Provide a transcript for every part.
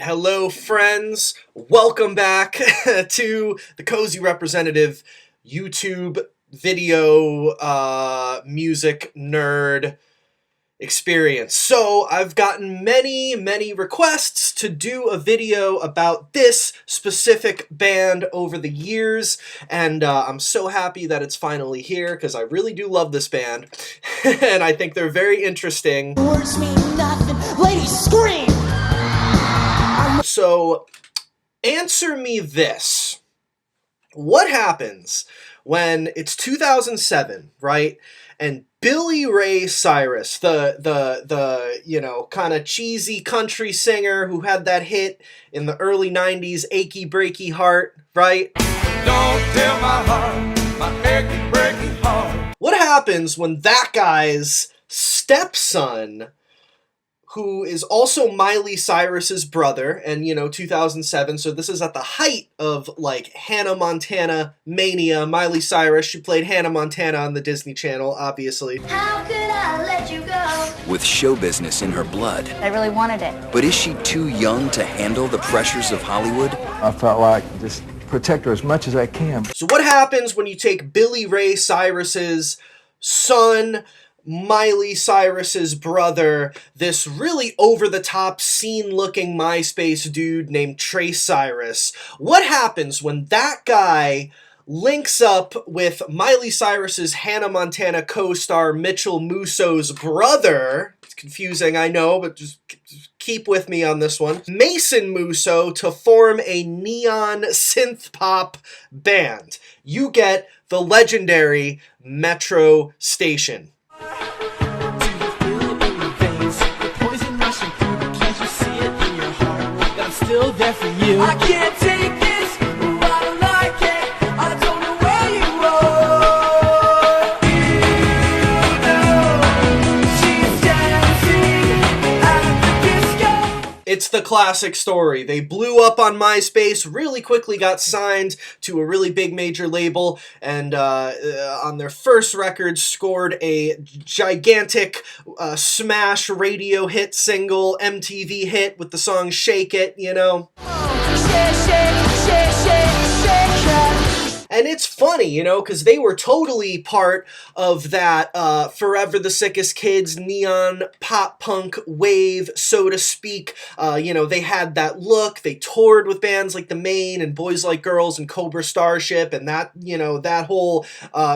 Hello, friends. Welcome back to the Cozy Representative YouTube video music nerd experience. So I've gotten many requests to do a video about this specific band over the years, and I'm so happy that it's finally here because I really do love this band and I think they're very interesting. Words mean nothing. Ladies, scream! So answer me this. What happens when it's 2007, right? And Billy Ray Cyrus, the you know, kind of cheesy country singer who had that hit in the early 90s, Achy Breaky Heart, right? Don't tell my heart, my achy breaky heart. What happens when that guy's stepson, who is also Miley Cyrus's brother, and, you know, 2007, so this is at the height of, like, Hannah Montana mania. Miley Cyrus, she played Hannah Montana on the Disney Channel, obviously. How could I let you go? With show business in her blood. I really wanted it. But is she too young to handle the pressures of Hollywood? I felt like just protect her as much as I can. So what happens when you take Billy Ray Cyrus's son, Miley Cyrus's brother, this really over-the-top, scene-looking MySpace dude named Trace Cyrus? What happens when that guy links up with Miley Cyrus's Hannah Montana co-star Mitchell Musso's brother? It's confusing, I know, but just keep with me on this one. Mason Musso, to form a neon synth pop band. You get the legendary Metro Station. Still there for you. I can't take this, I don't like it. I don't know where you are. She's dancing at the disco. It's the classic story. They blew up on MySpace, really quickly got signed to a really big major label, and on their first record scored a gigantic smash radio hit single, MTV hit with the song Shake It, you know? And it's funny, you know, because they were totally part of that Forever the Sickest Kids neon pop punk wave, so to speak. You know, they had that look. They toured with bands like The Maine and Boys Like Girls and Cobra Starship, and that, you know, that whole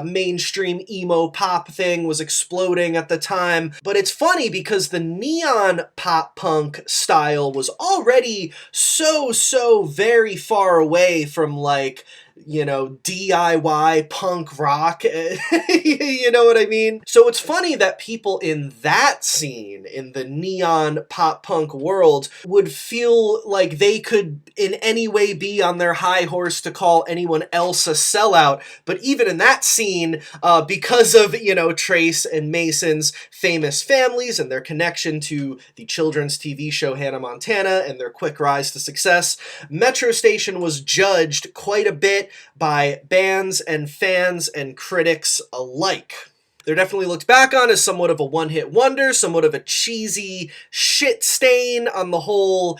mainstream emo pop thing was exploding at the time. But it's funny because the neon pop punk style was already so very far away from, like, you know, DIY punk rock, you know what I mean? So it's funny that people in that scene, in the neon pop punk world, would feel like they could in any way be on their high horse to call anyone else a sellout. But even in that scene, because of, you know, Trace and Mason's famous families and their connection to the children's TV show Hannah Montana and their quick rise to success, Metro Station was judged quite a bit by bands and fans and critics alike. They're definitely looked back on as somewhat of a one-hit wonder, somewhat of a cheesy shit stain on the whole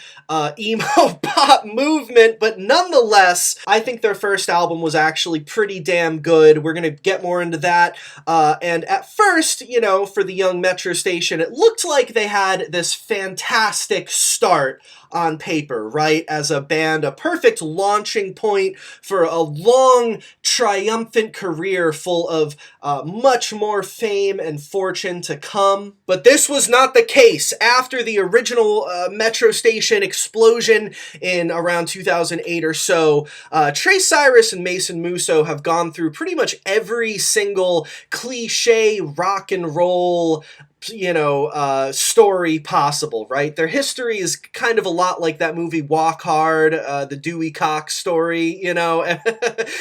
emo pop movement, but nonetheless, I think their first album was actually pretty damn good. We're gonna get more into that, and at first, you know, for the young Metro Station, it looked like they had this fantastic start on paper, right? As a band, a perfect launching point for a long, triumphant career full of much more fame and fortune to come. But this was not the case. After the original Metro Station explosion in around 2008 or so, Trace Cyrus and Mason Musso have gone through pretty much every single cliche rock and roll, you know, story possible, right? Their history is kind of a lot like that movie Walk Hard, the Dewey Cox story, you know?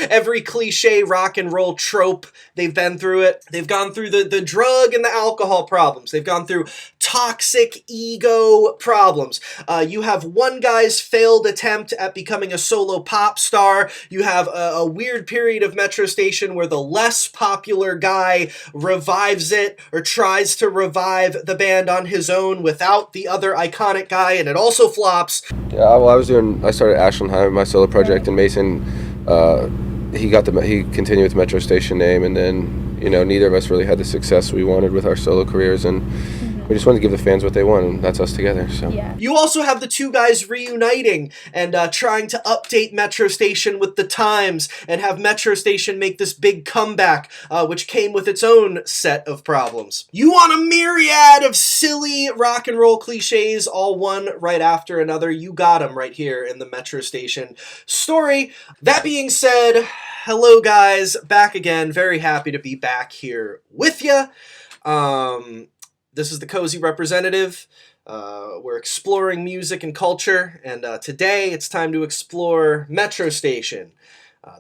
Every cliche rock and roll trope, they've been through it. They've gone through the drug and the alcohol problems. They've gone through toxic ego problems. You have one guy's failed attempt at becoming a solo pop star. You have a weird period of Metro Station where the less popular guy revives it or tries to revive the band on his own without the other iconic guy, and it also flops. Yeah, well, I started Ashland High, my solo project, and Mason, he continued with the Metro Station name, and then, you know, neither of us really had the success we wanted with our solo careers, and we just wanted to give the fans what they want, and that's us together. So Yeah. You also have the two guys reuniting and trying to update Metro Station with the times and have Metro Station make this big comeback, which came with its own set of problems. You want a myriad of silly rock and roll cliches, all one right after another. You got them right here in the Metro Station story. That being said, hello guys, back again. Very happy to be back here with you. This is the Cozy Representative. We're exploring music and culture, and today it's time to explore Metro Station,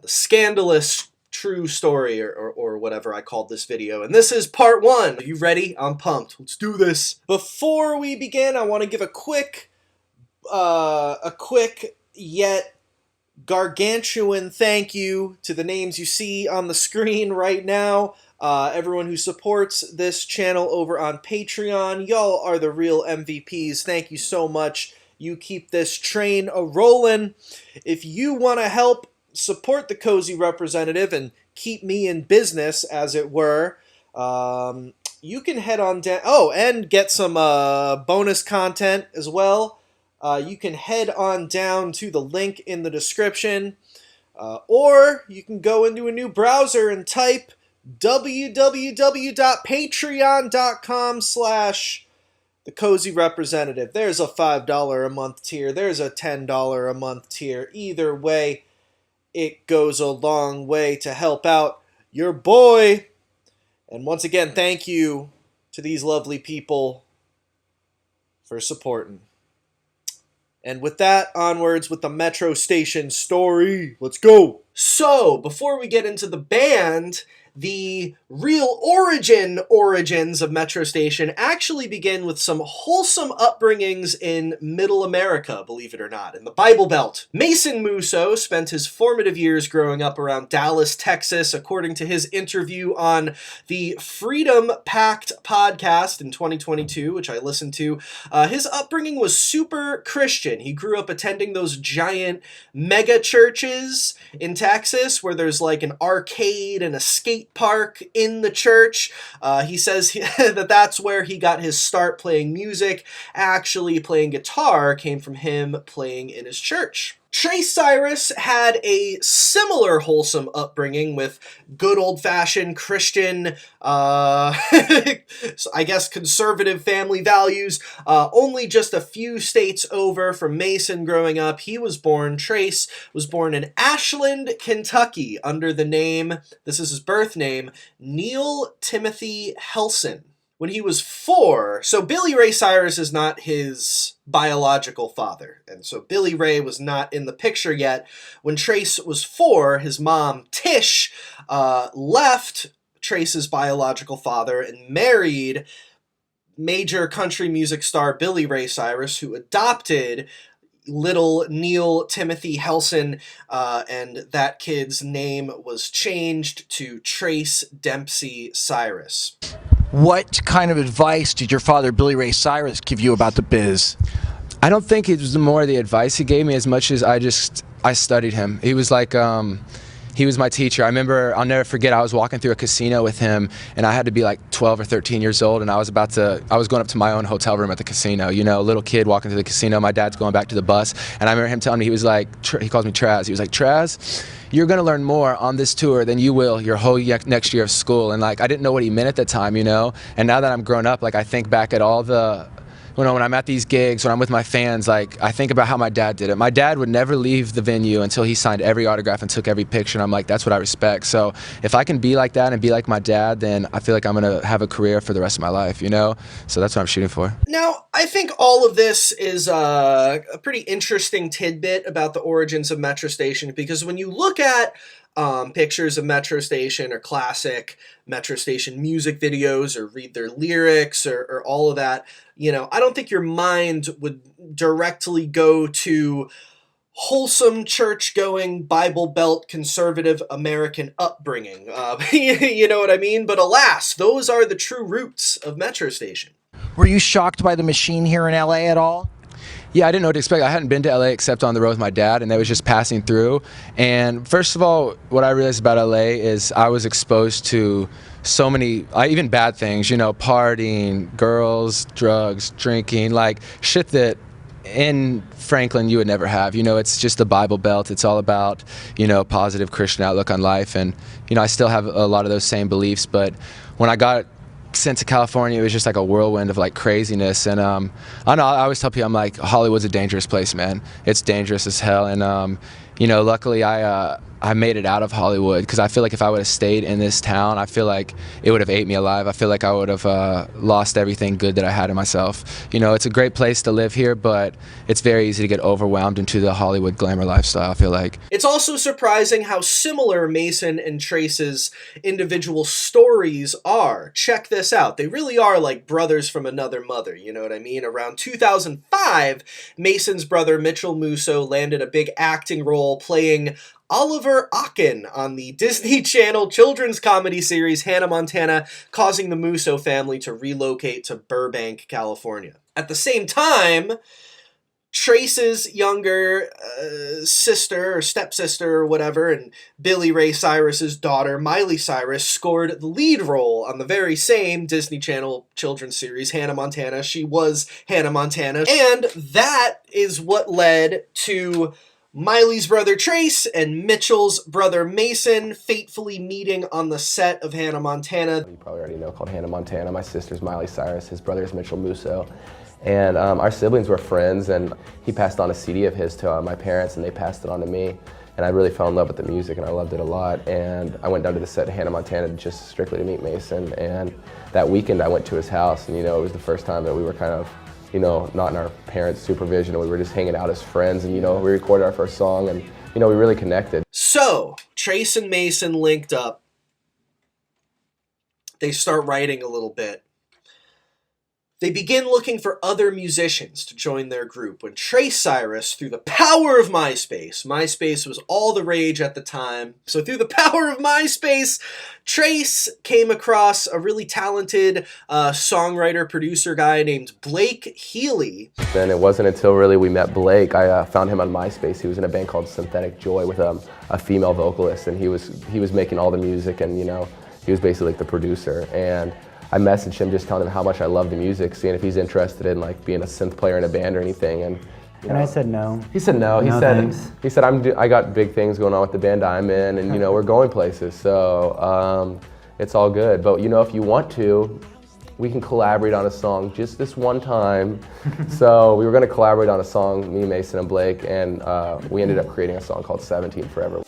the scandalous true story, or whatever I called this video. And this is part one. Are you ready? I'm pumped. Let's do this. Before we begin, I want to give a quick yet gargantuan thank you to the names you see on the screen right now. Everyone who supports this channel over on Patreon, y'all are the real MVPs. Thank you so much. You keep this train a-rolling. If you want to help support the Cozy Representative and keep me in business, as it were, you can head on down... Oh, and get some bonus content as well. You can head on down to the link in the description, or you can go into a new browser and type www.patreon.com/thecozyrepresentative. There's a $5 a month tier. There's a $10 a month tier. Either way, it goes a long way to help out your boy. And once again, thank you to these lovely people for supporting. And with that, onwards with the Metro Station story. Let's go! So, before we get into the band, the real origins of Metro Station actually begin with some wholesome upbringings in Middle America, believe it or not, in the Bible Belt. Mason Musso spent his formative years growing up around Dallas, Texas, according to his interview on the Freedom Pact podcast in 2022, which I listened to. His upbringing was super Christian. He grew up attending those giant mega churches in Texas where there's like an arcade and a skate park in the church. He says that's where he got his start playing music. Actually, playing guitar came from him playing in his church. Cyrus had a similar wholesome upbringing with good old-fashioned Christian, I guess conservative family values. Only just a few states over from Mason growing up. Trace was born in Ashland, Kentucky under the name, this is his birth name, Neil Timothy Helson. When he was 4, so Billy Ray Cyrus is not his biological father, and so Billy Ray was not in the picture yet. When Trace was 4, his mom, Tish, left Trace's biological father and married major country music star Billy Ray Cyrus, who adopted little Neil Timothy Helson, and that kid's name was changed to Trace Dempsey Cyrus. What kind of advice did your father, Billy Ray Cyrus, give you about the biz? I don't think it was more the advice he gave me as much as I studied him. He was like, he was my teacher. I remember, I'll never forget, I was walking through a casino with him, and I had to be like 12 or 13 years old, and I was going up to my own hotel room at the casino, you know, little kid walking through the casino. My dad's going back to the bus, and I remember him telling me, he was like, he calls me Traz. He was like, Traz, you're going to learn more on this tour than you will your whole next year of school. And like, I didn't know what he meant at the time, you know, and now that I'm grown up, like I think back at all the, you know, when I'm at these gigs, when I'm with my fans, like I think about how my dad did it. My dad would never leave the venue until he signed every autograph and took every picture, and I'm like, that's what I respect. So if I can be like that and be like my dad, then I feel like I'm going to have a career for the rest of my life, you know? So that's what I'm shooting for. Now, I think all of this is a pretty interesting tidbit about the origins of Metro Station, because when you look at pictures of Metro Station or classic Metro Station music videos or read their lyrics or all of that, you know, I don't think your mind would directly go to wholesome, church-going, Bible Belt, conservative American upbringing. You know what I mean? But alas, those are the true roots of Metro Station. Were you shocked by the machine here in LA at all? Yeah, I didn't know what to expect. I hadn't been to LA except on the road with my dad, and that was just passing through. And first of all, what I realized about LA is I was exposed to so many, even bad things, you know, partying, girls, drugs, drinking, like shit that in Franklin you would never have. You know, it's just the Bible Belt. It's all about, you know, positive Christian outlook on life. And, you know, I still have a lot of those same beliefs, but when I got sent to California, it was just like a whirlwind of like craziness. And I don't know, I always tell people, I'm like, Hollywood's a dangerous place, man. It's dangerous as hell. And you know, luckily I made it out of Hollywood, because I feel like if I would have stayed in this town, I feel like it would have ate me alive. I feel like I would have lost everything good that I had in myself. You know, it's a great place to live here, but it's very easy to get overwhelmed into the Hollywood glamour lifestyle, I feel like. It's also surprising how similar Mason and Trace's individual stories are. Check this out. They really are like brothers from another mother, you know what I mean? Around 2005, Mason's brother Mitchell Musso landed a big acting role playing Oliver Akin on the Disney Channel children's comedy series Hannah Montana, causing the Musso family to relocate to Burbank, California. At the same time, Trace's younger sister or stepsister or whatever, and Billy Ray Cyrus's daughter, Miley Cyrus, scored the lead role on the very same Disney Channel children's series, Hannah Montana. She was Hannah Montana, and that is what led to Miley's brother Trace and Mitchell's brother Mason fatefully meeting on the set of Hannah Montana. You probably already know, called Hannah Montana. My sister's Miley Cyrus, his brother is Mitchell Musso. And our siblings were friends, and he passed on a CD of his to my parents, and they passed it on to me. And I really fell in love with the music, and I loved it a lot. And I went down to the set of Hannah Montana just strictly to meet Mason. And that weekend I went to his house, and you know, it was the first time that we were kind of, you know, not in our parents' supervision, and we were just hanging out as friends, and you know, we recorded our first song, and you know, we really connected. So, Trace and Mason linked up. They start writing a little bit. They begin looking for other musicians to join their group when Trace Cyrus, through the power of MySpace was all the rage at the time, so through the power of MySpace, Trace came across a really talented songwriter, producer guy named Blake Healy. Then it wasn't until really we met Blake, I found him on MySpace. He was in a band called Synthetic Joy with a female vocalist, and he was making all the music, and you know, he was basically like the producer. And I messaged him just telling him how much I love the music, seeing if he's interested in like being a synth player in a band or anything. And and I said no. He said no. He said I got big things going on with the band I'm in, and you know, we're going places, so it's all good. But you know, if you want to, we can collaborate on a song just this one time. So we were going to collaborate on a song, me, Mason, and Blake, and we ended up creating a song called 17 Forever.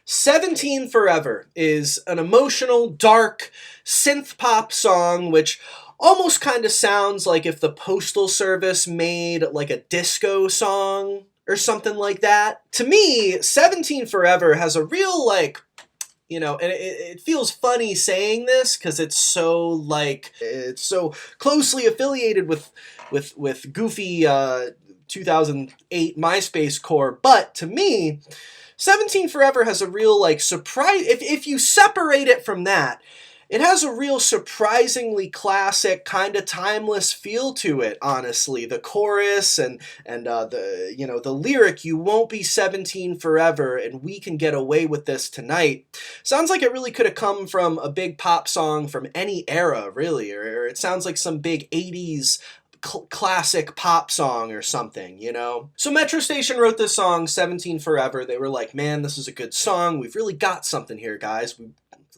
17 Forever is an emotional, dark, synth-pop song which almost kind of sounds like if the Postal Service made like a disco song or something like that. To me, 17 Forever has a real like, you know, and it feels funny saying this because it's so like, it's so closely affiliated with goofy 2008 MySpace core, but to me, 17 Forever has a real, like, surprise. If you separate it from that, it has a real surprisingly classic, kind of timeless feel to it, honestly. The chorus and the, you know, the lyric, you won't be 17 forever and we can get away with this tonight, sounds like it really could have come from a big pop song from any era, really. Or it sounds like some big 80s classic pop song or something, you know? So Metro Station wrote this song, 17 Forever. They were like, man, this is a good song. We've really got something here, guys.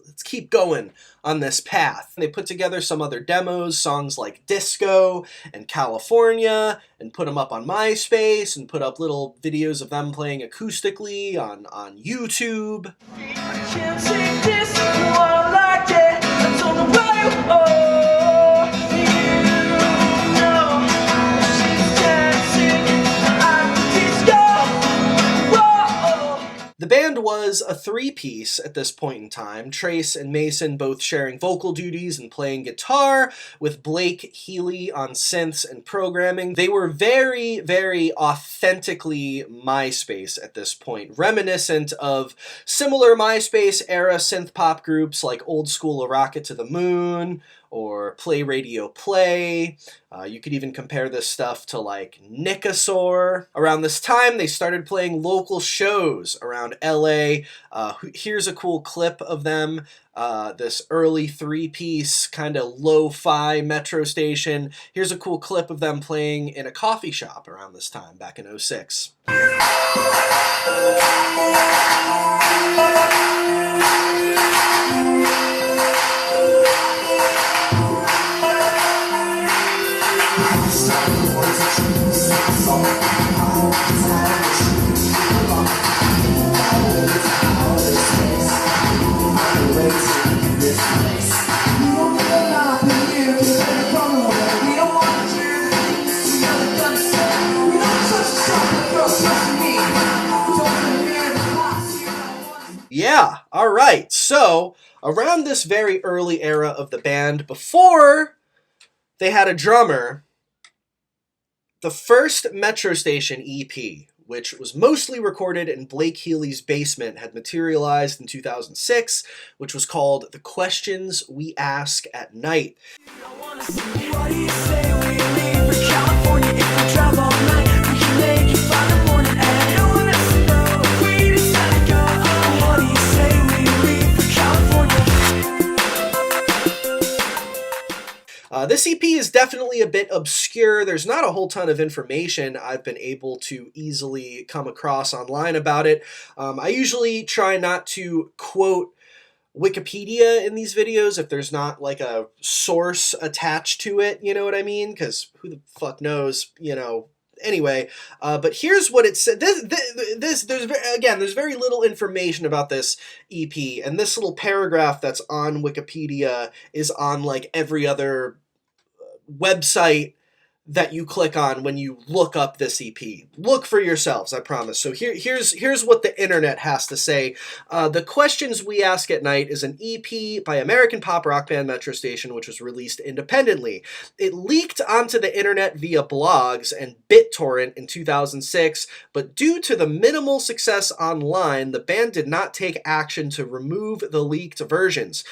Let's keep going on this path. And they put together some other demos, songs like Disco and California, and put them up on MySpace, and put up little videos of them playing acoustically on YouTube. Can't take this, no, I don't like it. That's on the way. Oh, you know was a three-piece at this point in time. Trace and Mason both sharing vocal duties and playing guitar, with Blake Healy on synths and programming. They were very, very authentically MySpace at this point, reminiscent of similar MySpace era synth pop groups like Old School A Rocket to the Moon, or Play Radio Play. You could even compare this stuff to like Nicosaur. Around this time, they started playing local shows around LA. Here's a cool clip of them. This early three-piece kind of lo-fi metro station. Here's a cool clip of them playing in a coffee shop around this time, back in '06. Yeah, all right. So, around this very early era of the band, before they had a drummer, the first Metro Station EP, which was mostly recorded in Blake Healy's basement, had materialized in 2006, which was called The Questions We Ask at Night. What do you say we leave for California if we travel all night? We can make it by the morning and no one else will know if we decide to go. What do you say we leave for California? This EP is definitely a bit obscure. There's not a whole ton of information I've been able to easily come across online about it. I usually try not to quote Wikipedia in these videos if there's not like a source attached to it, you know what I mean? Because who the fuck knows, you know. Anyway, but here's what it said. There's very little information about this EP, and this little paragraph that's on Wikipedia is on like every other website that you click on when you look up this EP. Look for yourselves, I promise. So here's what the internet has to say. The Questions We Ask at Night is an EP by American pop rock band Metro Station, which was released independently. It leaked onto the internet via blogs and BitTorrent in 2006, but due to the minimal success online, the band did not take action to remove the leaked versions.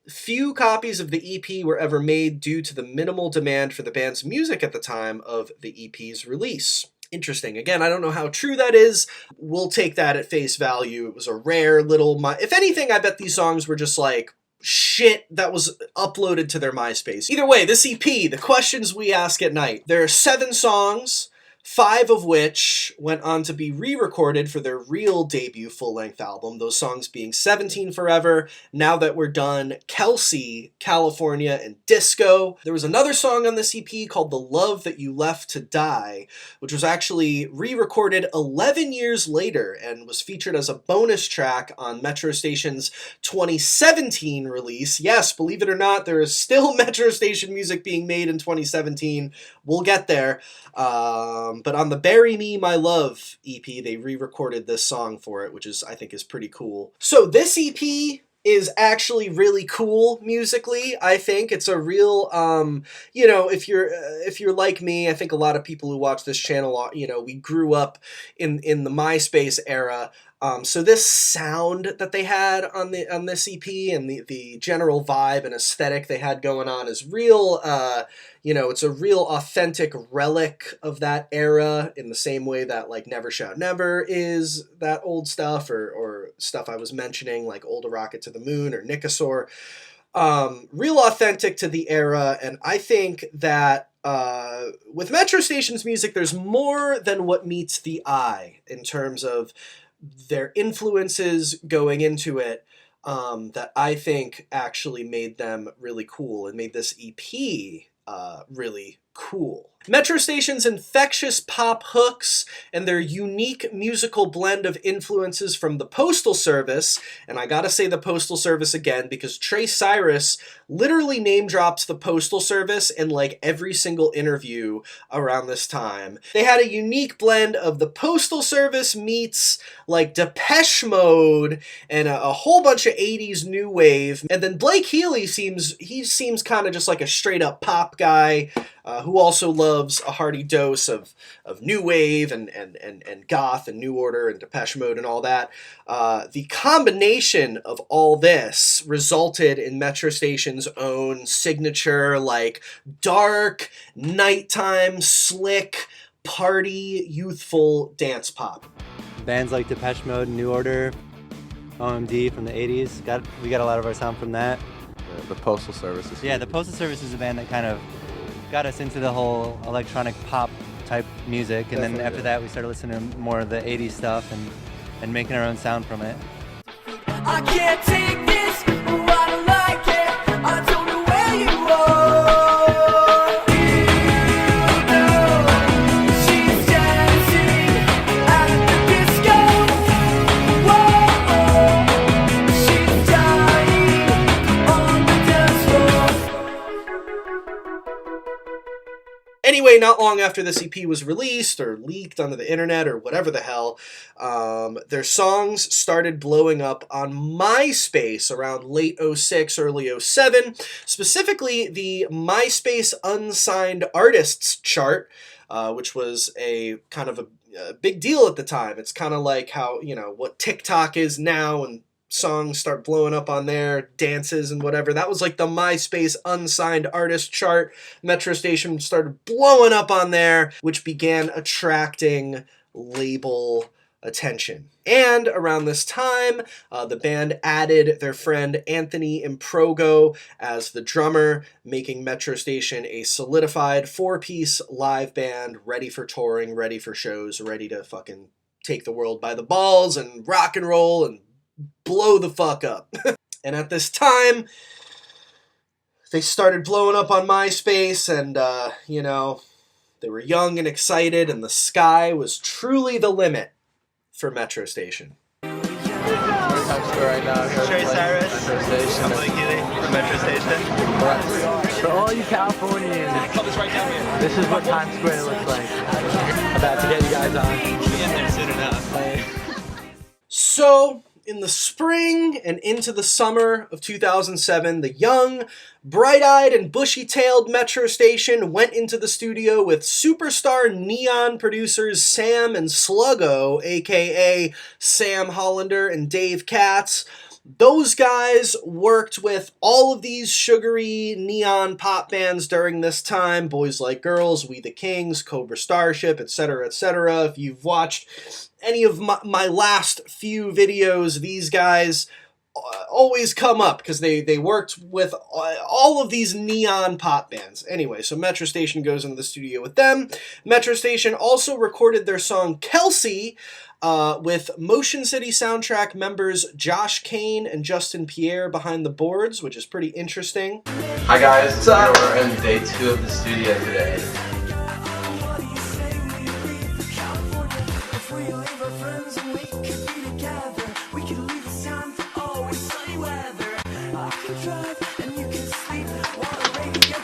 Few copies of the EP were ever made due to the minimal demand for the band's music at the time of the EP's release. Interesting. Again, I don't know how true that is. We'll take that at face value. It was a rare little... If anything, I bet these songs were just like shit that was uploaded to their MySpace. Either way, this EP, The Questions We Ask at Night, there are 7 songs, 5 of which went on to be re-recorded for their real debut full-length album, those songs being 17 Forever, Now That We're Done, Kelsey, California, and Disco. There was another song on this EP called The Love That You Left to Die, which was actually re-recorded 11 years later and was featured as a bonus track on Metro Station's 2017 release. Yes, believe it or not, there is still Metro Station music being made in 2017. We'll get there. But on the Bury Me, My Love EP, they re-recorded this song for it, which I think is pretty cool. So this EP is actually really cool musically. I think it's a real, you know, if you're like me, I think a lot of people who watch this channel, you know, we grew up in the MySpace era. So this sound that they had on this EP and the general vibe and aesthetic they had going on is real, you know, it's a real authentic relic of that era in the same way that like Never Shout Never is that old stuff or stuff I was mentioning like Old A Rocket to the Moon or Nicosaur. Real authentic to the era, and I think that with Metro Station's music, there's more than what meets the eye in terms of their influences going into it, that I think actually made them really cool and made this EP really cool. Metro Station's infectious pop hooks and their unique musical blend of influences from the Postal Service, and I gotta say the Postal Service again because Trey Cyrus literally name drops the Postal Service in like every single interview around this time. They had a unique blend of the Postal Service meets like Depeche Mode and a whole bunch of 80s new wave. And then Blake Healy seems kind of just like a straight up pop guy who also loves a hearty dose of new wave and goth and New Order and Depeche Mode and all that. The combination of all this resulted in Metro Station's own signature, like dark, nighttime, slick, party, youthful dance pop. Bands like Depeche Mode, New Order, OMD from the 80s. We got a lot of our sound from that. The Postal Service. Yeah, the Postal Service is a band that kind of got us into the whole electronic pop type music, and then after that we started listening to more of the 80s stuff and making our own sound from it. I can't take this, I don't like it, I don't know where you are. You know, she's dancing at the disco. Whoa, she's dying on the dance floor. Anyway, not long after this EP was released or leaked onto the internet or whatever the hell, their songs started blowing up on MySpace around late 06, early 07, specifically the MySpace Unsigned Artists chart, which was a kind of a big deal at the time. It's kind of like how, you know, what TikTok is now, and songs start blowing up on there, dances and whatever. That was like the MySpace Unsigned Artist chart. Metro Station started blowing up on there, which began attracting label attention. And around this time, the band added their friend Anthony Improgo as the drummer, making Metro Station a solidified 4-piece live band ready for touring, ready for shows, ready to fucking take the world by the balls and rock and roll and blow the fuck up. And at this time, they started blowing up on MySpace, and, you know, they were young and excited, and the sky was truly the limit for Metro Station. Trey Cyrus, I'm Blake Healy from Metro Station. For all you Californians, this is what Times Square looks like. About to get you guys on. Be in there soon enough. So, in the spring and into the summer of 2007, the young, bright-eyed, and bushy-tailed Metro Station went into the studio with superstar neon producers Sam and Sluggo, aka Sam Hollander and Dave Katz. Those guys worked with all of these sugary neon pop bands during this time. Boys Like Girls, We the Kings, Cobra Starship, etc., etc. If you've watched any of my last few videos, these guys always come up because they worked with all of these neon pop bands. Anyway, so Metro Station goes into the studio with them. Metro Station also recorded their song Kelsey with Motion City Soundtrack members Josh Kane and Justin Pierre behind the boards, which is pretty interesting. Hi guys, what's up? We're in day 2 of the studio today.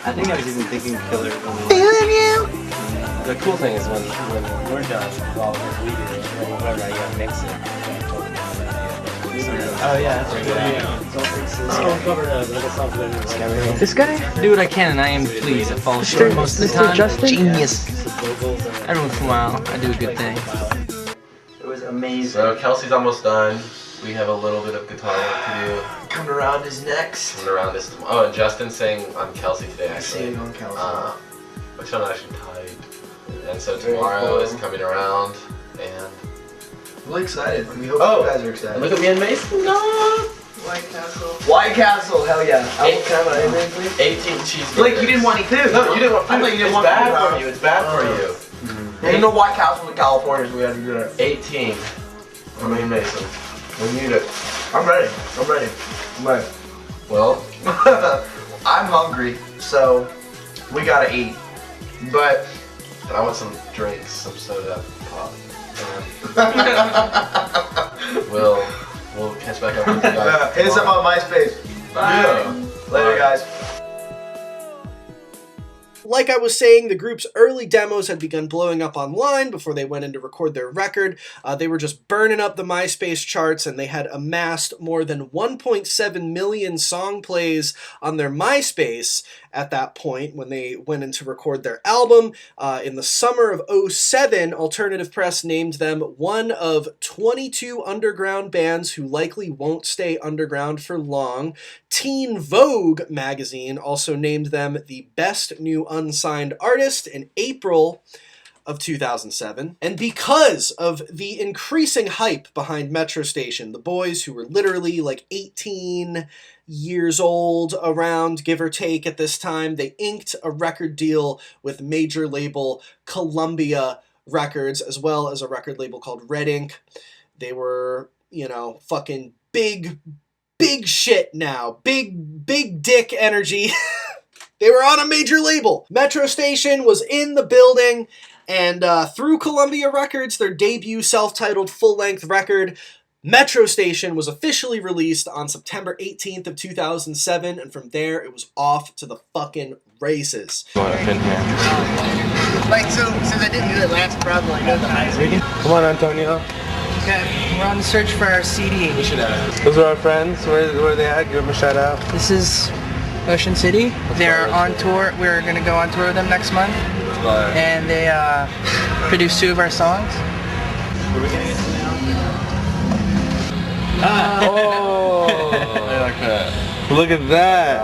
I think I was even thinking Killer. The cool thing is when we're done with all of this, we do whatever I gotta mix it. Oh yeah, that's right. This guy? Do what I can and I am pleased. I fall short most of the time. Justin? Genius. Every once in a while, I do a good thing. It was amazing. So Kelsey's almost done. We have a little bit of guitar work to do. Coming Around is next. Coming Around is tomorrow. Oh, and Justin sang on Kelsey today actually. Singing on Kelsey. Which I'm actually tight. And so tomorrow is Coming Around, and Really excited. We hope you guys are excited. Look at me and Mason. No. White Castle, hell yeah. Can I have anything, please? 18 cheeseburgers. Blake, you didn't want any food. No, you didn't want food. I thought you didn't It's want bad food. for you. It's bad for you. Ain't no White Castle in California, so we have to do it. 18 for me and Mason. We need it. I'm ready. Well, I'm hungry, so we gotta eat. But I want some drinks, some soda pop. We'll catch back up with you guys. Hit us up on MySpace. Bye. Yeah. Later, guys. Like I was saying, the group's early demos had begun blowing up online before they went in to record their record. They were just burning up the MySpace charts, and they had amassed more than 1.7 million song plays on their MySpace at that point when they went in to record their album. In the summer of '07, Alternative Press named them one of 22 underground bands who likely won't stay underground for long. Teen Vogue magazine also named them the best new unsigned artist in April of 2007. And because of the increasing hype behind Metro Station, the boys, who were literally like 18 years old around, give or take at this time, they inked a record deal with major label Columbia Records, as well as a record label called Red Ink. They were, you know, fucking big shit now. Big dick energy. They were on a major label. Metro Station was in the building, and through Columbia Records, their debut self-titled full-length record, Metro Station, was officially released on September 18th of 2007, and from there it was off to the fucking races. Like, so, since I didn't do it last problem, I know the highs. Come on, Antonio. Okay, we're on the search for our CD. We should have. Those are our friends. Where are they at? Give them a shout out. This is Ocean City. They're on tour. We're going to go on tour with them next month. And they produced 2 of our songs. Where are we getting it now? Oh! I like that. Look at that.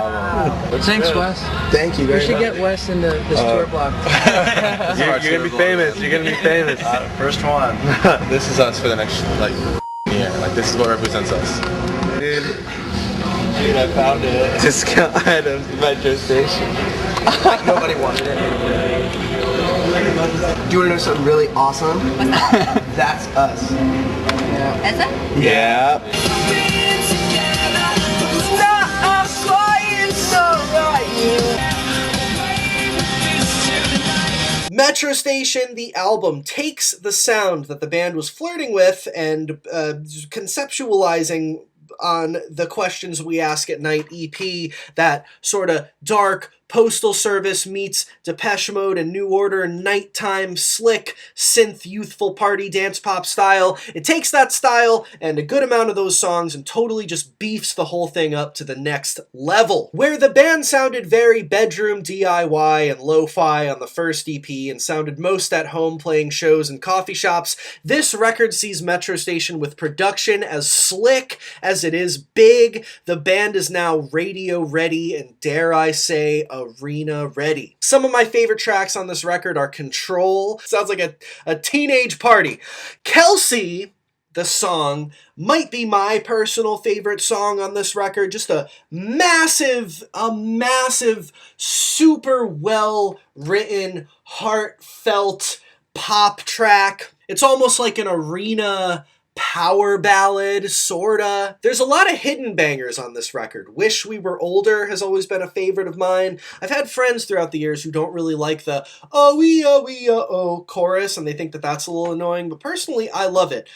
Thanks, Wes. Thank you very much. We should get Wes into this tour block. You're going to be famous. You're going to be famous. First one. This is us for the next, year. This is what represents us. Dude, I found it. Discount items, Metro Station. Nobody wanted it. Do you want to know something really awesome? That's us. Is it? Yeah. Metro Station, the album, takes the sound that the band was flirting with and conceptualizing on the Questions We Ask at Night EP, that sort of dark Postal Service meets Depeche Mode and New Order nighttime slick synth youthful party dance pop style. It takes that style and a good amount of those songs and totally just beefs the whole thing up to the next level. Where the band sounded very bedroom DIY and lo-fi on the first EP and sounded most at home playing shows and coffee shops, this record sees Metro Station with production as slick as it is big. The band is now radio ready and, dare I say, arena ready. Some of my favorite tracks on this record are Control. Sounds like a teenage party. Kelsey, the song, might be my personal favorite song on this record. Just a massive, super well written, heartfelt pop track. It's almost like an arena power ballad, sorta. There's a lot of hidden bangers on this record. Wish We Were Older has always been a favorite of mine. I've had friends throughout the years who don't really like the oh chorus, and they think that that's a little annoying, but personally, I love it.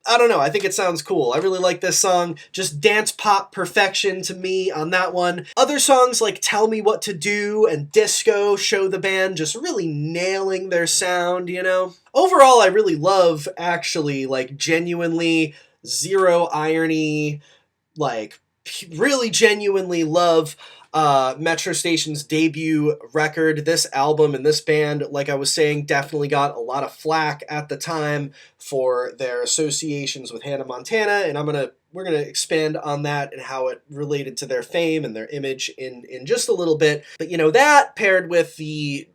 I don't know, I think it sounds cool. I really like this song. Just dance pop perfection to me on that one. Other songs like Tell Me What to Do and Disco show the band just really nailing their sound, you know? Overall, I really love, actually, genuinely zero irony, really genuinely love Metro Station's debut record. This album and this band, like I was saying, definitely got a lot of flack at the time for their associations with Hannah Montana, and we're gonna expand on that and how it related to their fame and their image in just a little bit. But that paired with the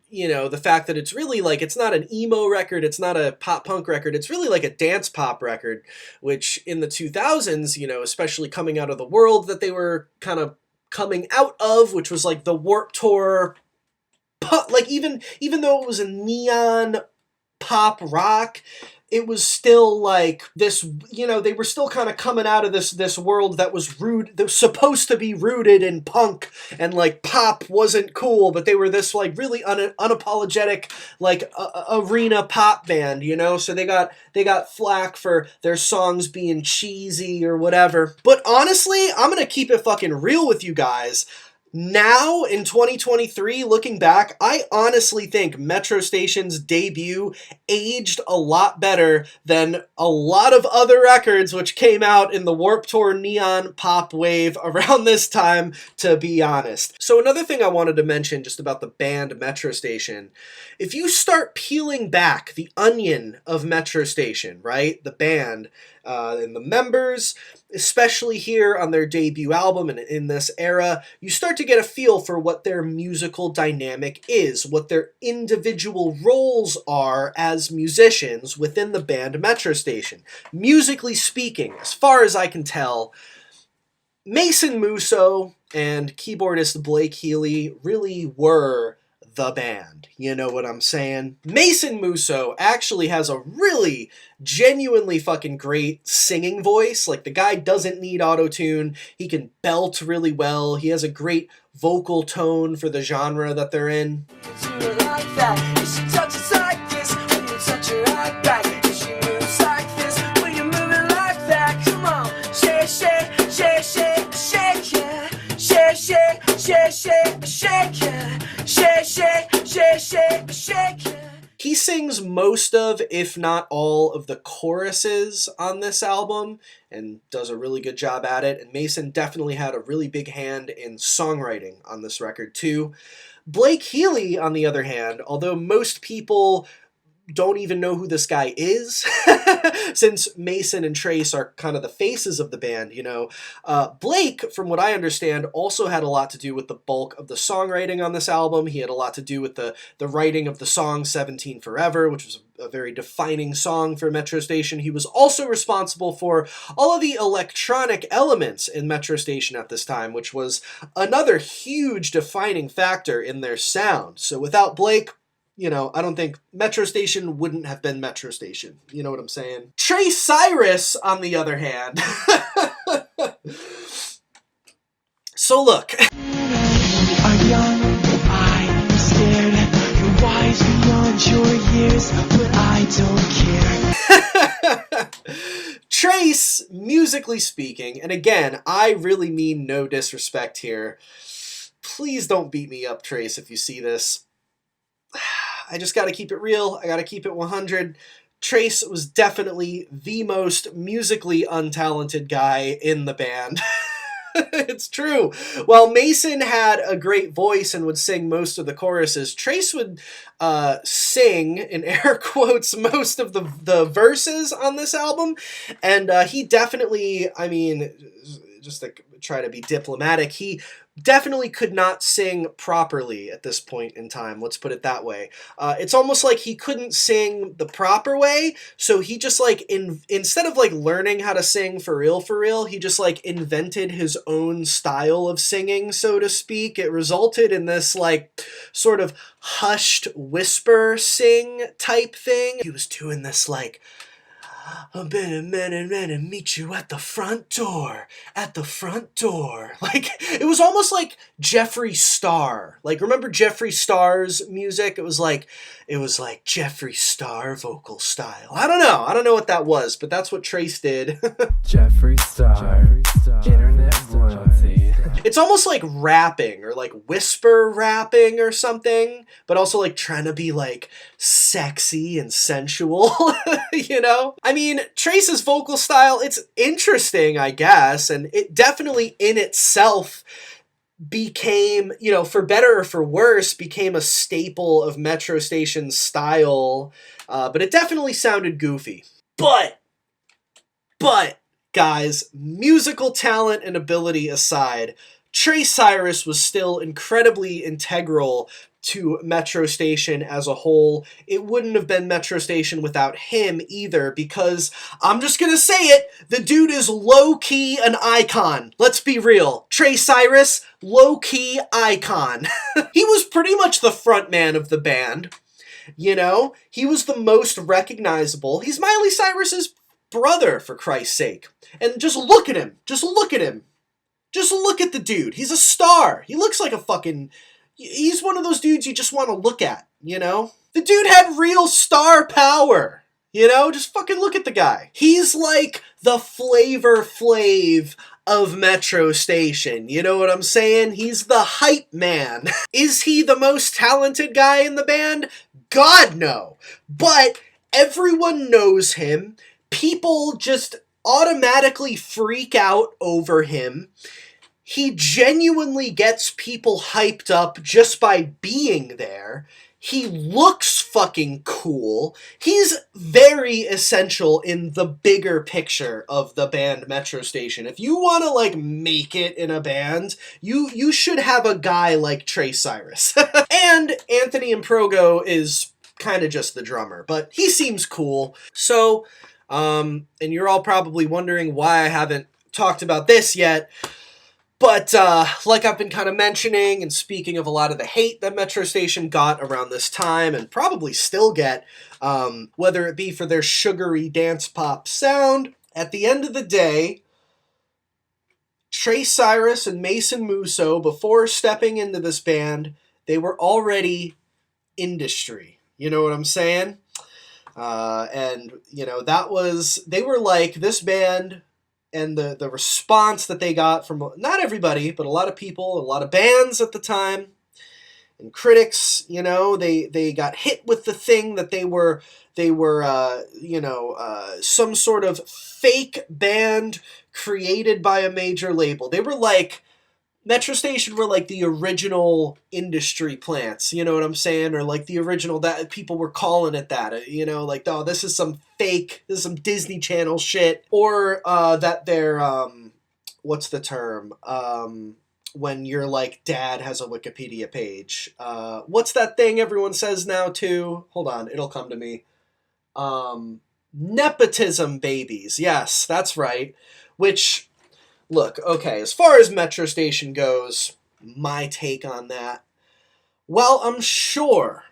fact that it's really it's not an emo record, it's not a pop punk record, it's really like a dance pop record, which in the 2000s, especially coming out of the world that they were kind of coming out of, which was the Warped Tour, even though it was a neon pop rock, it was still like this, you know, they were still kind of coming out of this world that was that was supposed to be rooted in punk, and like pop wasn't cool, but they were this like really unapologetic like arena pop band, you know? So they got flack for their songs being cheesy or whatever. But honestly, I'm gonna keep it fucking real with you guys. Now, in 2023, looking back, I honestly think Metro Station's debut aged a lot better than a lot of other records which came out in the Warped Tour neon pop wave around this time, to be honest. So another thing I wanted to mention just about the band Metro Station, if you start peeling back the onion of Metro Station, right, the band, and the members, especially here on their debut album and in this era, you start to get a feel for what their musical dynamic is, what their individual roles are as musicians within the band Metro Station. Musically speaking, as far as I can tell, Mason Musso and keyboardist Blake Healy really were the band. You know what I'm saying? Mason Musso actually has a really genuinely fucking great singing voice. Like, the guy doesn't need auto-tune. He can belt really well. He has a great vocal tone for the genre that they're in. He sings most of, if not all, of the choruses on this album and does a really good job at it. And Mason definitely had a really big hand in songwriting on this record too. Blake Healy, on the other hand, although most people don't even know who this guy is, since Mason and Trace are kind of the faces of the band, you know. Blake, from what I understand, also had a lot to do with the bulk of the songwriting on this album. He had a lot to do with the writing of the song 17 Forever, which was a very defining song for Metro Station. He was also responsible for all of the electronic elements in Metro Station at this time, which was another huge defining factor in their sound. So without Blake, you know, I don't think Metro Station wouldn't have been Metro Station. You know what I'm saying? Cyrus, on the other hand. So look. Are young, I'm scared. You're wise beyond your years, but I don't care. Trace, musically speaking, and again, I really mean no disrespect here. Please don't beat me up, Trace, if you see this. I just gotta keep it real. I gotta keep it 100. Trace was definitely the most musically untalented guy in the band. It's true. While Mason had a great voice and would sing most of the choruses, Trace would sing, in air quotes, most of the verses on this album. And he definitely, I mean, just to try to be diplomatic, he definitely could not sing properly at this point in time. Let's put it that way. It's almost like he couldn't sing the proper way, so he just like, instead of like learning how to sing for real, he just like invented his own style of singing, so to speak. It resulted in this like sort of hushed whisper sing type thing. He was doing this like, I've been a minute and meet you at the front door. At the front door. Like, it was almost like Jeffree Star. Like, remember Jeffree Star's music? It was like Jeffree Star vocal style. I don't know what that was, but that's what Trace did. Jeffree Star, internet royalty. It's almost like rapping or like whisper rapping or something, but also like trying to be like sexy and sensual, you know? I mean, Trace's vocal style, it's interesting, I guess, and it definitely in itself became, you know, for better or for worse, became a staple of Metro Station's style, but it definitely sounded goofy. But, guys, musical talent and ability aside, Cyrus was still incredibly integral to Metro Station as a whole. It wouldn't have been Metro Station without him either, because I'm just gonna say it, the dude is low-key an icon. Let's be real. Cyrus, low-key icon. He was pretty much the front man of the band. You know, he was the most recognizable. He's Miley Cyrus's brother, for Christ's sake. And just look at him. Just look at him. Just look at the dude. He's a star. He looks like a fucking... He's one of those dudes you just want to look at, you know? The dude had real star power. You know, just fucking look at the guy. He's like the Flavor Flav of Metro Station. You know what I'm saying? He's the hype man. Is he the most talented guy in the band? God, no. But everyone knows him. People just automatically freak out over him. He genuinely gets people hyped up just by being there. He looks fucking cool. He's very essential in the bigger picture of the band Metro Station. If you want to, like, make it in a band, you should have a guy like Trey Cyrus. And Anthony Improgo is kind of just the drummer, but he seems cool. So, and you're all probably wondering why I haven't talked about this yet. But like I've been kind of mentioning, and speaking of a lot of the hate that Metro Station got around this time, and probably still get, whether it be for their sugary dance pop sound, at the end of the day, Trey Cyrus and Mason Musso, before stepping into this band, they were already industry. You know what I'm saying? And, you know, they were like, this band... And the response that they got from, not everybody, but a lot of people, a lot of bands at the time, and critics, you know, they got hit with the thing that they were some sort of fake band created by a major label. They were like, Metro Station were like the original industry plants, you know what I'm saying? Or like the original, that people were calling it that, you know, like, oh, this is some fake, this is some Disney Channel shit. Or that they're, what's the term? When your like dad has a Wikipedia page. What's that thing everyone says now too? Hold on, it'll come to me. Nepotism babies. Yes, that's right. Which... Look, okay, as far as Metro Station goes, my take on that, well, I'm sure,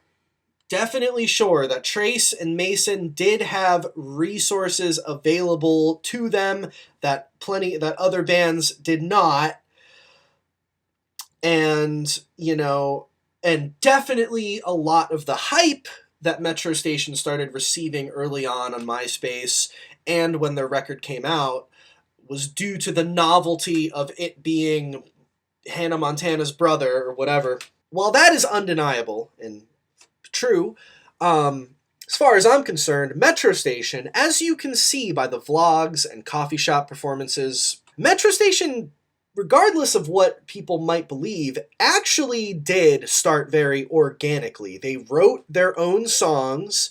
definitely sure that Trace and Mason did have resources available to them that other bands did not. And, you know, and definitely a lot of the hype that Metro Station started receiving early on MySpace and when their record came out was due to the novelty of it being Hannah Montana's brother or whatever. While that is undeniable and true, as far as I'm concerned, Metro Station, as you can see by the vlogs and coffee shop performances, Metro Station, regardless of what people might believe, actually did start very organically. They wrote their own songs.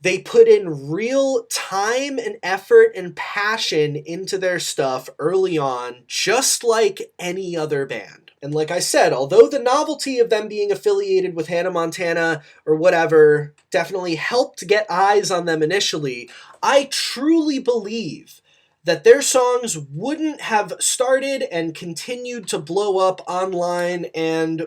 They put in real time and effort and passion into their stuff early on, just like any other band. And like I said, although the novelty of them being affiliated with Hannah Montana or whatever definitely helped get eyes on them initially, I truly believe that their songs wouldn't have started and continued to blow up online and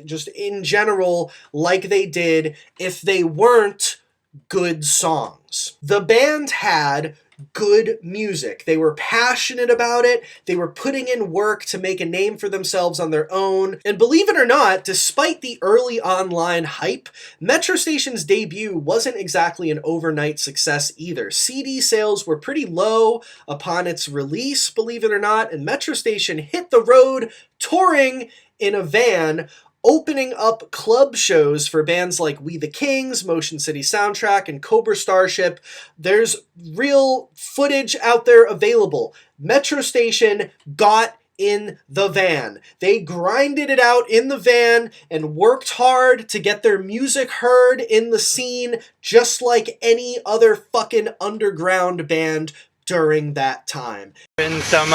just in general like they did if they weren't good songs. The band had good music. They were passionate about it. They were putting in work to make a name for themselves on their own. And believe it or not, despite the early online hype, Metro Station's debut wasn't exactly an overnight success either. CD sales were pretty low upon its release, believe it or not, and Metro Station hit the road touring in a van, opening up club shows for bands like We the Kings, Motion City Soundtrack, and Cobra Starship. There's real footage out there available. Metro Station got in the van. They grinded it out in the van and worked hard to get their music heard in the scene, just like any other fucking underground band during that time. In some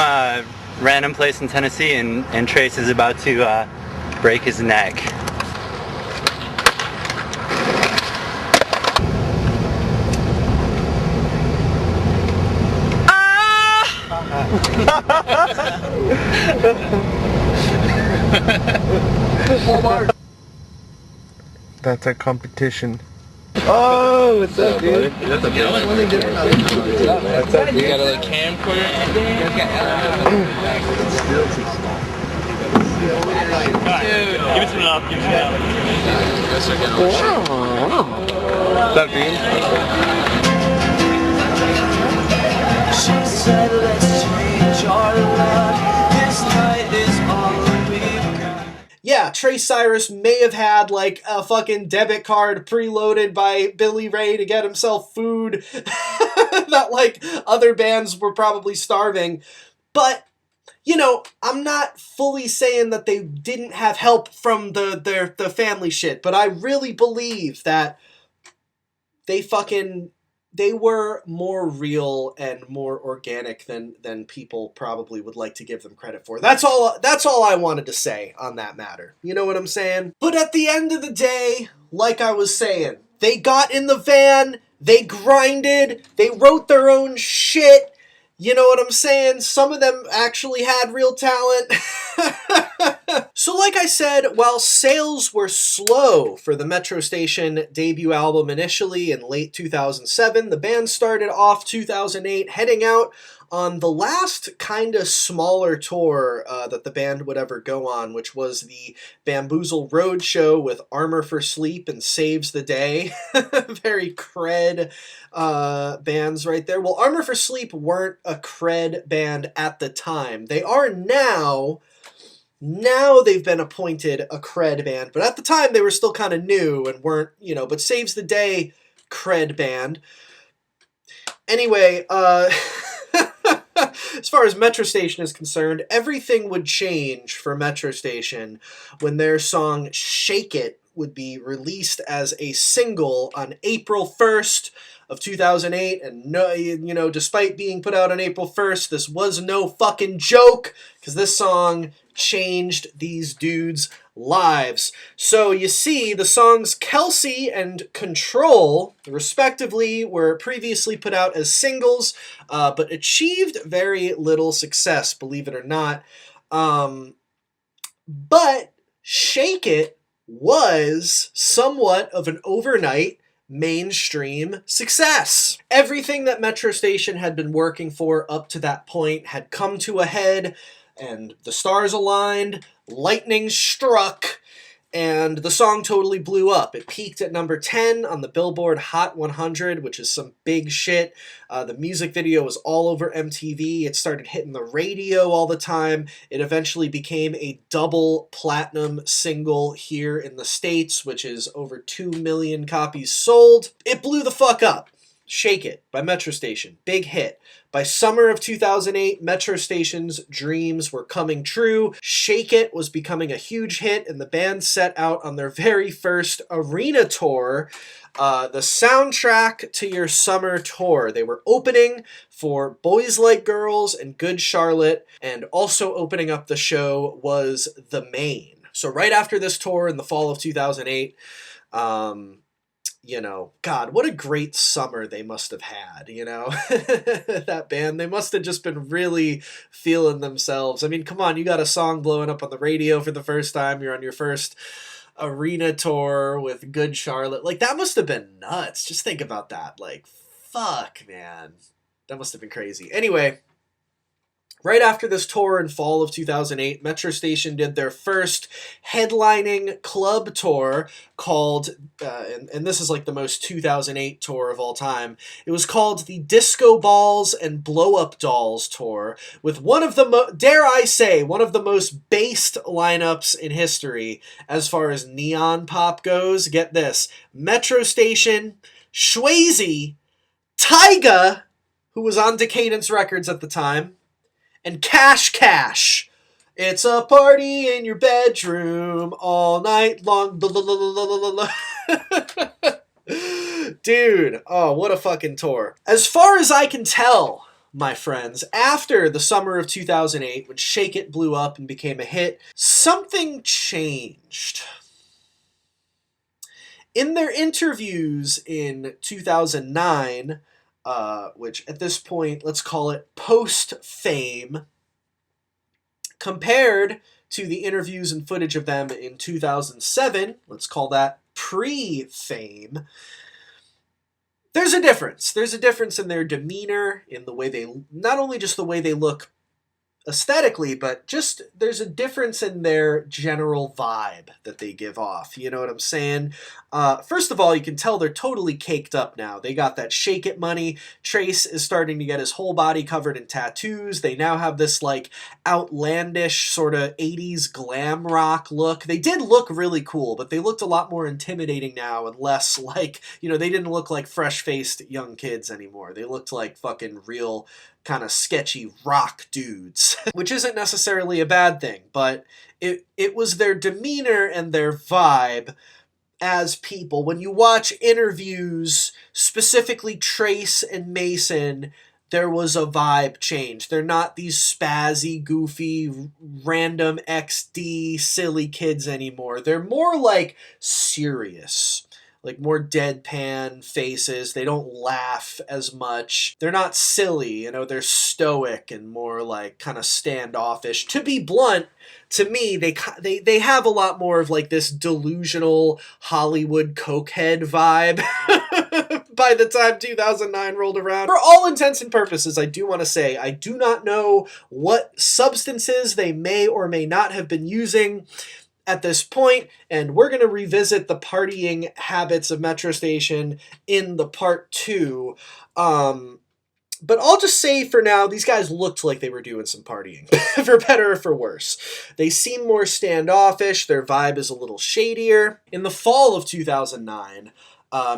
random place in Tennessee, and Trace is about to break his neck. That's a competition. Oh, what's up, dude? That's a good one. What's up, You got a little camcorder? Still too small. Give it some love. Give it some love. What's up, dude? She said, let's change our luck. This night is all we've got. Yeah, Trey Cyrus may have had like a fucking debit card preloaded by Billy Ray to get himself food that like other bands were probably starving. But, you know, I'm not fully saying that they didn't have help from the family shit, but I really believe that they were more real and more organic than people probably would like to give them credit for. That's all I wanted to say on that matter. You know what I'm saying? But at the end of the day, like I was saying, they got in the van, they grinded, they wrote their own shit. You know what I'm saying? Some of them actually had real talent. So like I said, while sales were slow for the Metro Station debut album initially in late 2007, the band started off 2008 heading out on the last kind of smaller tour that the band would ever go on, which was the Bamboozle Road Show with Armor for Sleep and Saves the Day. Very cred bands right there. Well, Armor for Sleep weren't a cred band at the time. They are now. Now they've been appointed a cred band, but at the time they were still kind of new and weren't, you know, but Saves the Day, cred band. Anyway, as far as Metro Station is concerned, everything would change for Metro Station when their song Shake It would be released as a single on April 1st of 2008, and no, you know, despite being put out on April 1st, this was no fucking joke, because this song changed these dudes' lives. So you see, the songs Kelsey and Control, respectively, were previously put out as singles, but achieved very little success, believe it or not. But Shake It was somewhat of an overnight mainstream success. Everything that Metro Station had been working for up to that point had come to a head, and the stars aligned, lightning struck, and the song totally blew up. It peaked at number 10 on the Billboard Hot 100, which is some big shit. The music video was all over MTV. It started hitting the radio all the time. It eventually became a double platinum single here in the States, which is over 2 million copies sold. It blew the fuck up. Shake It by Metro Station. Big hit. By summer of 2008, Metro Station's dreams were coming true. Shake It was becoming a huge hit, and the band set out on their very first arena tour, the soundtrack to your summer tour. They were opening for Boys Like Girls and Good Charlotte, and also opening up the show was The Maine. So right after this tour in the fall of 2008, you know, God, what a great summer they must have had, you know? That band, they must have just been really feeling themselves. I mean, come on, you got a song blowing up on the radio for the first time. You're on your first arena tour with Good Charlotte. Like, that must have been nuts. Just think about that. Like, fuck, man. That must have been crazy. Anyway, right after this tour in fall of 2008, Metro Station did their first headlining club tour called, and this is like the most 2008 tour of all time, it was called the Disco Balls and Blow Up Dolls Tour, with one of the, dare I say, one of the most based lineups in history as far as neon pop goes. Get this, Metro Station, Swayze, Tyga, who was on Decadence Records at the time, and Cash Cash. It's a party in your bedroom all night long. Dude, oh, what a fucking tour. As far as I can tell, my friends, after the summer of 2008, when Shake It blew up and became a hit, something changed. In their interviews in 2009, which at this point, let's call it post-fame, compared to the interviews and footage of them in 2007, let's call that pre-fame, there's a difference. There's a difference in their demeanor, in the way they, not only just the way they look aesthetically, but just there's a difference in their general vibe that they give off. You know what I'm saying? First of all, you can tell they're totally caked up now. They got that shake it money. Trace is starting to get his whole body covered in tattoos. They now have this like outlandish sort of 80s glam rock look. They did look really cool, but they looked a lot more intimidating now and less like, you know, they didn't look like fresh-faced young kids anymore. They looked like fucking real kind of sketchy rock dudes, which isn't necessarily a bad thing, but it was their demeanor and their vibe as people. When you watch interviews, specifically Trace and Mason, there was a vibe change. They're not these spazzy, goofy, random XD silly kids anymore. They're more like serious. Like more deadpan faces. They don't laugh as much. They're not silly, you know, they're stoic and more like kind of standoffish. To be blunt, to me, they have a lot more of like this delusional Hollywood cokehead vibe by the time 2009 rolled around. For all intents and purposes, I do want to say, I do not know what substances they may or may not have been using at this point, and we're going to revisit the partying habits of Metro Station in the part 2. But I'll just say for now, these guys looked like they were doing some partying, for better or for worse. They seem more standoffish, their vibe is a little shadier. In the fall of 2009,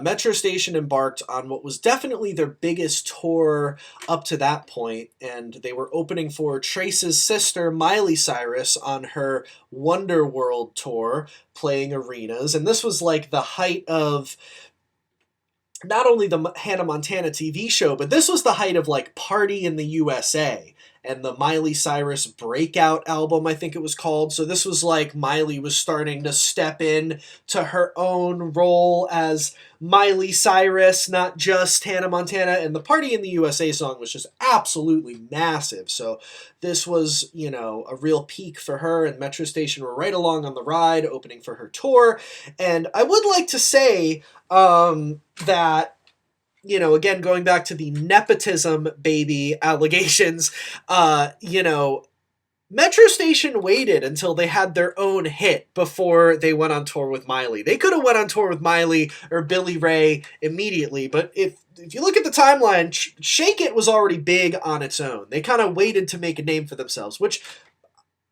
Metro Station embarked on what was definitely their biggest tour up to that point, and they were opening for Trace's sister, Miley Cyrus, on her Wonder World tour, playing arenas. And this was like the height of not only the Hannah Montana TV show, but this was the height of like Party in the USA and the Miley Cyrus Breakout album, I think it was called. So this was like Miley was starting to step in to her own role as Miley Cyrus, not just Hannah Montana. And the Party in the USA song was just absolutely massive. So this was, you know, a real peak for her, and Metro Station were right along on the ride, opening for her tour. And I would like to say that, you know, again, going back to the nepotism baby allegations, you know, Metro Station waited until they had their own hit before they went on tour with Miley. They could have went on tour with Miley or Billy Ray immediately, but if you look at the timeline, Shake It was already big on its own. They kind of waited to make a name for themselves, which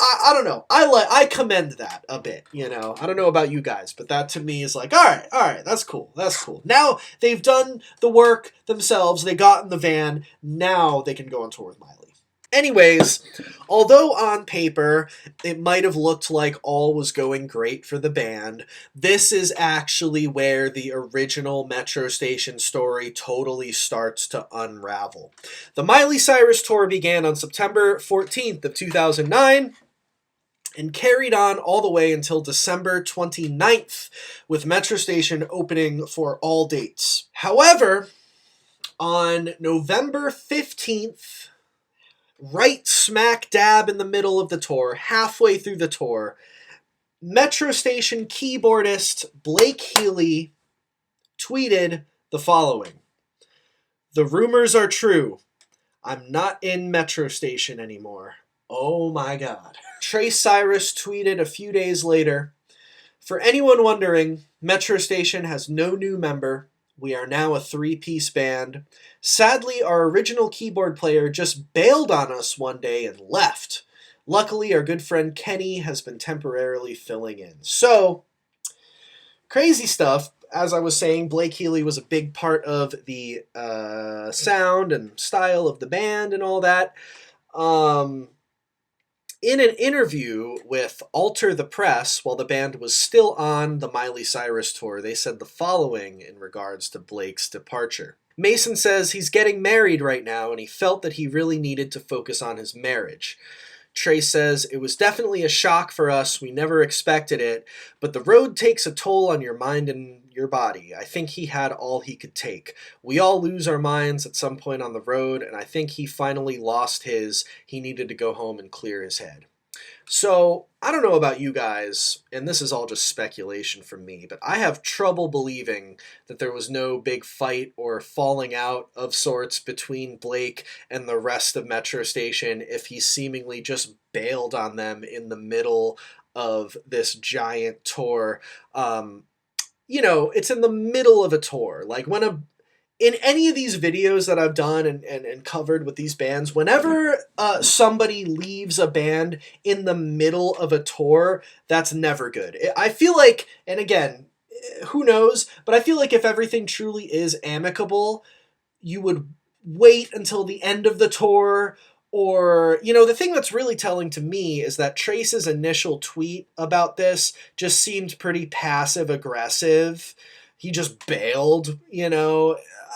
I don't know. I commend that a bit, you know. I don't know about you guys, but that to me is like, all right, that's cool. That's cool. Now they've done the work themselves. They got in the van. Now they can go on tour with Miley. Anyways, although on paper it might have looked like all was going great for the band, this is actually where the original Metro Station story totally starts to unravel. The Miley Cyrus tour began on September 14th of 2009 and carried on all the way until December 29th, with Metro Station opening for all dates. However, on November 15th, right smack dab in the middle of the tour, halfway through the tour, Metro Station keyboardist Blake Healy tweeted the following: "The rumors are true. I'm not in Metro Station anymore. Oh my God." Trace Cyrus tweeted a few days later, "For anyone wondering, Metro Station has no new member. We are now a 3-piece band. Sadly, our original keyboard player just bailed on us one day and left. Luckily, our good friend Kenny has been temporarily filling in." So, crazy stuff. As I was saying, Blake Healy was a big part of the sound and style of the band and all that. In an interview with Alter the Press, while the band was still on the Miley Cyrus tour, they said the following in regards to Blake's departure. Mason says he's getting married right now, and he felt that he really needed to focus on his marriage. Trace says, "It was definitely a shock for us. We never expected it, but the road takes a toll on your mind and your body. I think he had all he could take. We all lose our minds at some point on the road, and I think he finally lost his. He needed to go home and clear his head." So, I don't know about you guys, and this is all just speculation from me, but I have trouble believing that there was no big fight or falling out of sorts between Blake and the rest of Metro Station if he seemingly just bailed on them in the middle of this giant tour. It's in the middle of a tour. Like in any of these videos that I've done and covered with these bands, whenever somebody leaves a band in the middle of a tour, that's never good. I feel like, and again, who knows, but I feel like if everything truly is amicable, you would wait until the end of the tour. Or, the thing that's really telling to me is that Trace's initial tweet about this just seemed pretty passive aggressive. He just bailed,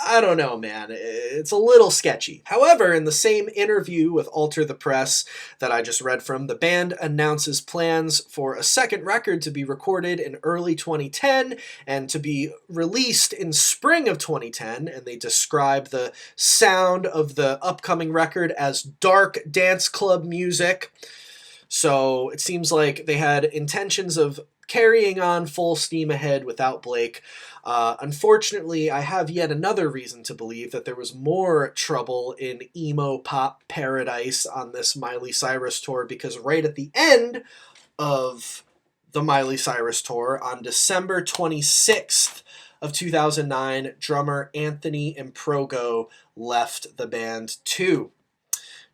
I don't know, man. It's a little sketchy. However, in the same interview with Alter the Press that I just read from, the band announces plans for a second record to be recorded in early 2010 and to be released in spring of 2010, and they describe the sound of the upcoming record as dark dance club music. So it seems like they had intentions of carrying on full steam ahead without Blake. Unfortunately, I have yet another reason to believe that there was more trouble in emo pop paradise on this Miley Cyrus tour, because right at the end of the Miley Cyrus tour, on December 26th of 2009, drummer Anthony Improgo left the band too.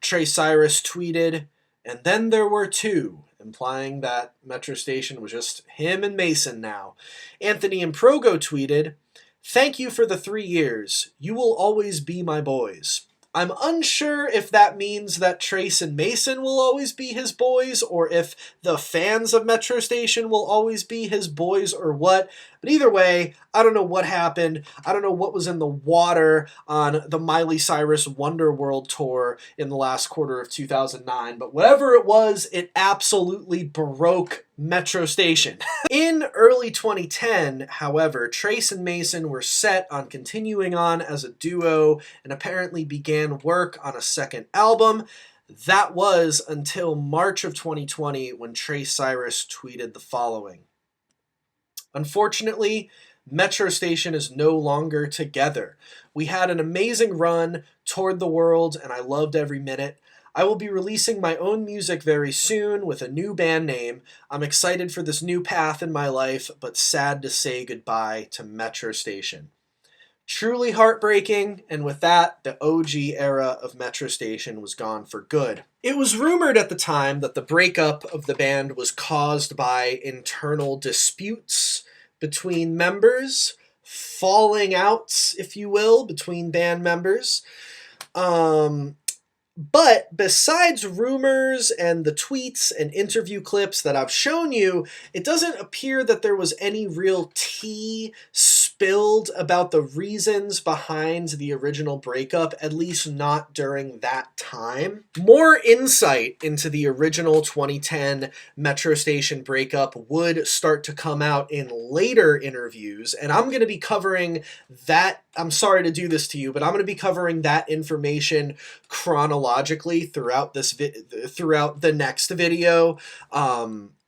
Trey Cyrus tweeted, "And then there were two," implying that Metro Station was just him and Mason now. Anthony Improgo tweeted, "Thank you for the 3 years. You will always be my boys." I'm unsure if that means that Trace and Mason will always be his boys, or if the fans of Metro Station will always be his boys, or what. But either way, I don't know what happened. I don't know what was in the water on the Miley Cyrus Wonderworld tour in the last quarter of 2009. But whatever it was, it absolutely broke Metro Station. In early 2010, however, Trace and Mason were set on continuing on as a duo and apparently began work on a second album. That was until March of 2020 when Trace Cyrus tweeted the following: "Unfortunately, Metro Station is no longer together. We had an amazing run, toured the world, and I loved every minute. I will be releasing my own music very soon with a new band name. I'm excited for this new path in my life, but sad to say goodbye to Metro Station." Truly heartbreaking, and with that, the OG era of Metro Station was gone for good. It was rumored at the time that the breakup of the band was caused by internal disputes between members, falling outs, if you will, between band members. But besides rumors and the tweets and interview clips that I've shown you, it doesn't appear that there was any real tea spilled about the reasons behind the original breakup, at least not during that time. More insight into the original 2010 Metro Station breakup would start to come out in later interviews, and I'm going to be covering that. I'm sorry to do this to you, but I'm going to be covering that information chronologically throughout throughout the next video,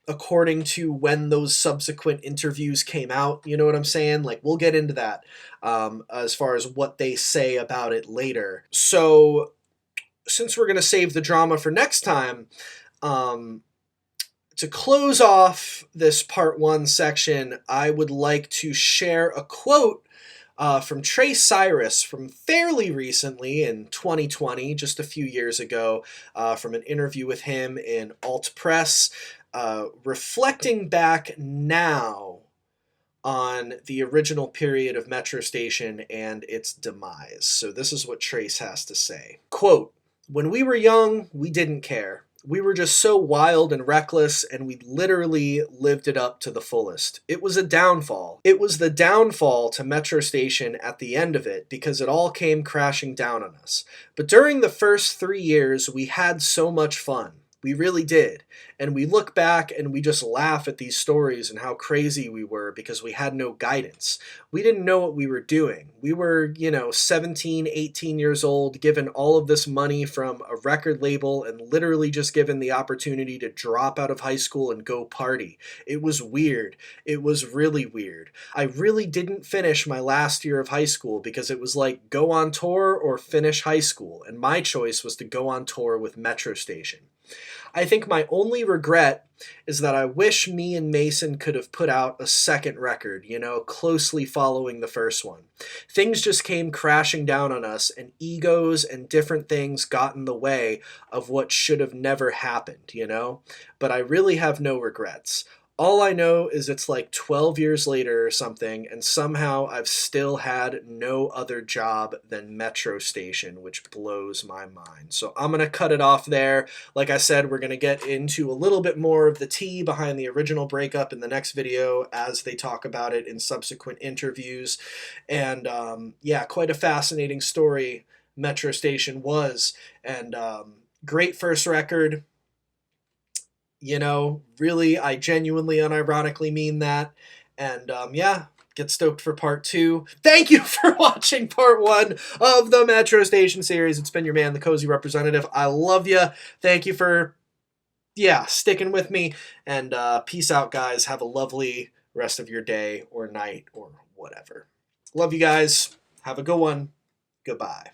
according to when those subsequent interviews came out. You know what I'm saying? Like, we'll get into that as far as what they say about it later. So, since we're going to save the drama for next time, to close off this part 1 section, I would like to share a quote from Trey Cyrus from fairly recently in 2020, just a few years ago, from an interview with him in Alt Press, reflecting back now on the original period of Metro Station and its demise. So this is what Trace has to say. Quote, "When we were young, we didn't care. We were just so wild and reckless, and we literally lived it up to the fullest. It was a downfall. It was the downfall to Metro Station at the end of it, because it all came crashing down on us. But during the first 3 years, we had so much fun. We really did. And we look back and we just laugh at these stories and how crazy we were because we had no guidance. We didn't know what we were doing. We were, 17, 18 years old, given all of this money from a record label and literally just given the opportunity to drop out of high school and go party. It was weird. It was really weird. I really didn't finish my last year of high school because it was like go on tour or finish high school. And my choice was to go on tour with Metro Station. I think my only regret is that I wish me and Mason could have put out a second record, closely following the first one. Things just came crashing down on us, and egos and different things got in the way of what should have never happened, But I really have no regrets. All I know is it's like 12 years later or something, and somehow I've still had no other job than Metro Station, which blows my mind. So I'm going to cut it off there. Like I said, we're going to get into a little bit more of the tea behind the original breakup in the next video as they talk about it in subsequent interviews. And quite a fascinating story Metro Station was. And great first record. Really, I genuinely, unironically mean that. And get stoked for part 2. Thank you for watching part 1 of the Metro Station series. It's been your man, the Cozy Representative. I love you. Thank you for, sticking with me. And peace out, guys. Have a lovely rest of your day or night or whatever. Love you guys. Have a good one. Goodbye.